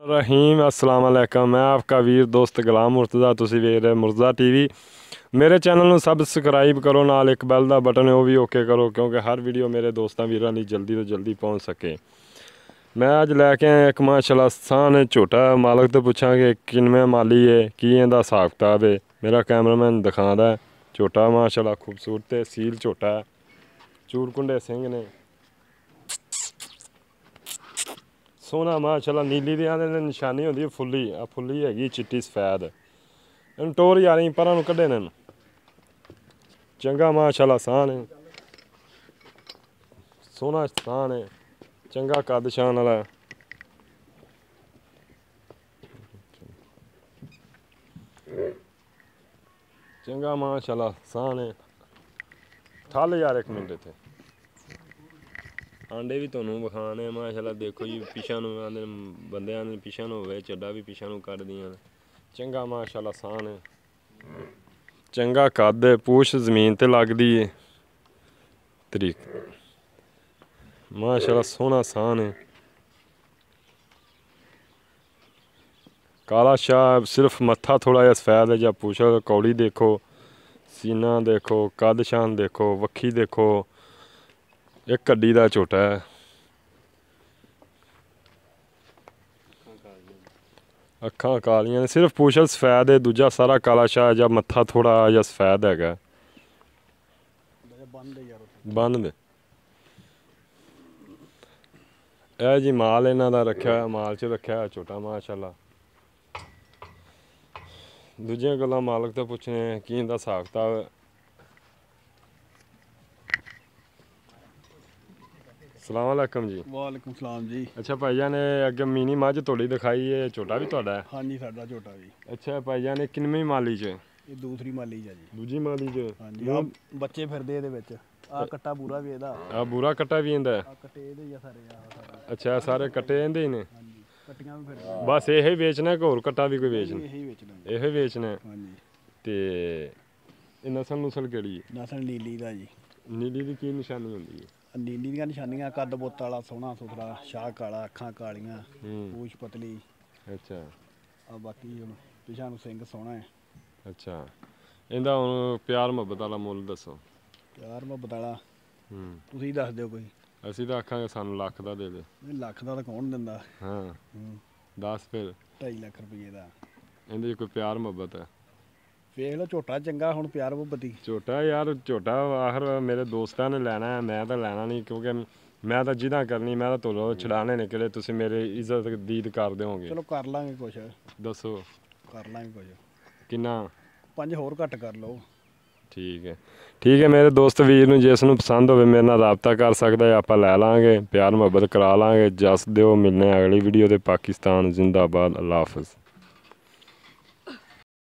रहीम अस्सलाम वालेकुम। मैं आपका वीर दोस्त गुलाम मुर्तज़ा, तुसी वेख रहे मुर्तज़ा टीवी। मेरे चैनल में सबसक्राइब करो, नाल एक बैल का बटन है वह भी ओके करो, क्योंकि हर वीडियो मेरे दोस्तों वीरों की जल्दी तो जल्दी पहुँच सके। मैं अज लैके आया एक माशाल्लाह स्थान है झोटा। मालक तो पूछा कि किनमें माली है, की इहदा हिसाब किताब है। मेरा कैमरामैन दिखादा है। झोटा माशाल्लाह खूबसूरत है, सील झोटा है, चूर कुंडे सिंह ने, सोहना माशाल्लाह। नीली दी आंदे निशानी होंदी है फुल्ली, आ फुल्ली हैगी चिट्टी सफैद। इन टोर यार परां नूं कड्ढे ने, चंगा माशाल्लाह साण है, सोहना साण है, चंगा कद शान वाला है। चंगा माशाल्लाह साण है। ठल यार एक मिनट इत्थे आंडे भी तुहानूं विखाने माशाल्लाह। देखो जी पिछां नूं आंदे बंदे आंदे पिछां नूं होवे, चड्डा भी पिछां नूं कड्ढदियां। चंगा माशाल्लाह साण है, चंगा कद है, पूछ जमीन ते लगदी है। तरीक माशाल्लाह सोहना साण है, काला शाह, सिर्फ मत्था थोड़ा जिहा सफैद है या पूछ कौड़ी देखो, सीना देखो, कद शान देखो, वक्खी देखो, एक कड्डी दा झोटा है। अखां कालियां, सिर्फ पूछल सफैद है, दूजा सारा काला शाह या मत्था थोड़ा या सफैद है। बंद ए जी माल इन्हां दा रखा, माल च रखा झोटा माशाल्लाह। दूजियां गल्लां मालक तो पुछने की इहदा हिसाब किताब है। अस्सलाम वालेकुम जी। वालेकुम सलाम जी। अच्छा भाईजान ने अगे मिनी मझ थोड़ी दिखाई है, झोटा भी तुहाडा है? हाँ जी, साडा झोटा भी। अच्छा भाईजान किनवीं माली च? ये दूसरी माली जी। दूजी माली च? हाँ जी, आ बच्चे फिरदे ਇਹਦੇ ਵਿੱਚ ਆ ਕੱਟਾ ਬੂਰਾ ਵੀ ਇਹਦਾ। आ बूरा कट्टा भी इंदा है? ਆ ਕੱਟੇ ਇਹਦੇ ਹੀ ਆ ਸਾਰੇ ਆ। अच्छा सारे कट्टे इंदे ही ने? हाँ जी, ਕੱਟੀਆਂ ਵੀ ਫਿਰਦੀਆਂ। बस यही बेचना है कि होर कट्टा भी कोई बेचना? ਇਹੀ ਵੇਚਣਾ। यही बेचना है। हाँ जी। ते ਇਹ ਨਸਲ ਨੁਸਲ ਕਿਹੜੀ ਹੈ? ਨਸਲ ਨੀਲੀ ਦਾ ਜੀ। ਨੀਲੀ ਦੀ ਕੀ ਨਿਸ਼ਾਨੀ ਹੁੰਦੀ ਹੈ? ਨੀਲੀ ਦੀਆਂ ਨਿਸ਼ਾਨੀਆਂ ਕੱਦ ਬੁੱਤ ਵਾਲਾ, ਸੋਹਣਾ ਸੁਥਰਾ, ਸ਼ਾਹ ਕਾਲਾ, ਅੱਖਾਂ ਕਾਲੀਆਂ, ਪੂਛ ਪਤਲੀ। ਅੱਛਾ ਆ ਬਾਕੀ ਹੁਣ ਪਿਛਾਂ ਨੂੰ ਸਿੰਘ ਸੋਹਣਾ ਹੈ। ਅੱਛਾ ਇਹਦਾ ਹੁਣ ਪਿਆਰ ਮੁਹੱਬਤ ਵਾਲਾ ਮੁੱਲ ਦੱਸੋ। ਪਿਆਰ ਮੁਹੱਬਤ ਵਾਲਾ ਤੁਸੀਂ ਦੱਸ ਦਿਓ ਕੋਈ। ਅਸੀਂ ਤਾਂ ਆਖਾਂਗੇ ਸਾਨੂੰ ਲੱਖ ਦਾ ਦੇ ਦੇ। ਲੱਖ ਦਾ ਤਾਂ ਕੌਣ ਦਿੰਦਾ। ਹਾਂ ਦੱਸ ਫਿਰ। 2.5 ਲੱਖ ਰੁਪਏ ਦਾ। ਇਹਦੇ 'ਚ ਕੋਈ ਪਿਆਰ ਮੁਹੱਬਤ ਹੈ? ਵੇਖ ਲਓ ਝੋਟਾ ਚੰਗਾ, ਹੁਣ ਪਿਆਰ ਮੁਹੱਬਤੀ। ਝੋਟਾ ਯਾਰ ਝੋਟਾ ਆਖਰ ਮੇਰੇ ਦੋਸਤਾਂ ਨੇ ਲੈਣਾ ਹੈ, ਮੈਂ ਤਾਂ ਲੈਣਾ ਨਹੀਂ, ਕਿਉਂਕਿ ਮੈਂ ਤਾਂ ਜਿੱਦਾਂ ਕਰਨੀ ਮੈਂ ਤਾਂ ਤੁਹਾਨੂੰ ਛਡਾਣੇ ਨੇ ਕਿਹੜੇ ਤੁਸੀਂ ਮੇਰੇ ਇੱਜ਼ਤ ਦੀਦ ਕਰ ਦਿਓਗੇ। ਚਲੋ ਕਰ ਲਾਂਗੇ ਕੁਛ। ਦੱਸੋ ਕਰ ਲਾਂਗੇ ਕੁਛ। ਕਿੰਨਾ? 5 ਹੋਰ ਘੱਟ ਕਰ ਲਓ। ਠੀਕ ਹੈ ਮੇਰੇ ਦੋਸਤ ਵੀਰ ਨੂੰ ਜਿਸ ਨੂੰ ਪਸੰਦ ਹੋਵੇ ਮੇਰੇ ਨਾਲ ਰਾਬਤਾ ਕਰ ਸਕਦਾ ਹੈ, ਆਪਾਂ ਲੈ ਲਾਂਗੇ, ਪਿਆਰ ਮੁਹੱਬਤ ਕਰਾ ਲਾਂਗੇ। ਜਸ ਦਿਓ, ਮਿਲਨੇ ਅਗਲੀ ਵੀਡੀਓ ਤੇ। ਪਾਕਿਸਤਾਨ ਜ਼ਿੰਦਾਬਾਦ, ਅੱਲਾ ਹਾਫਿਜ਼।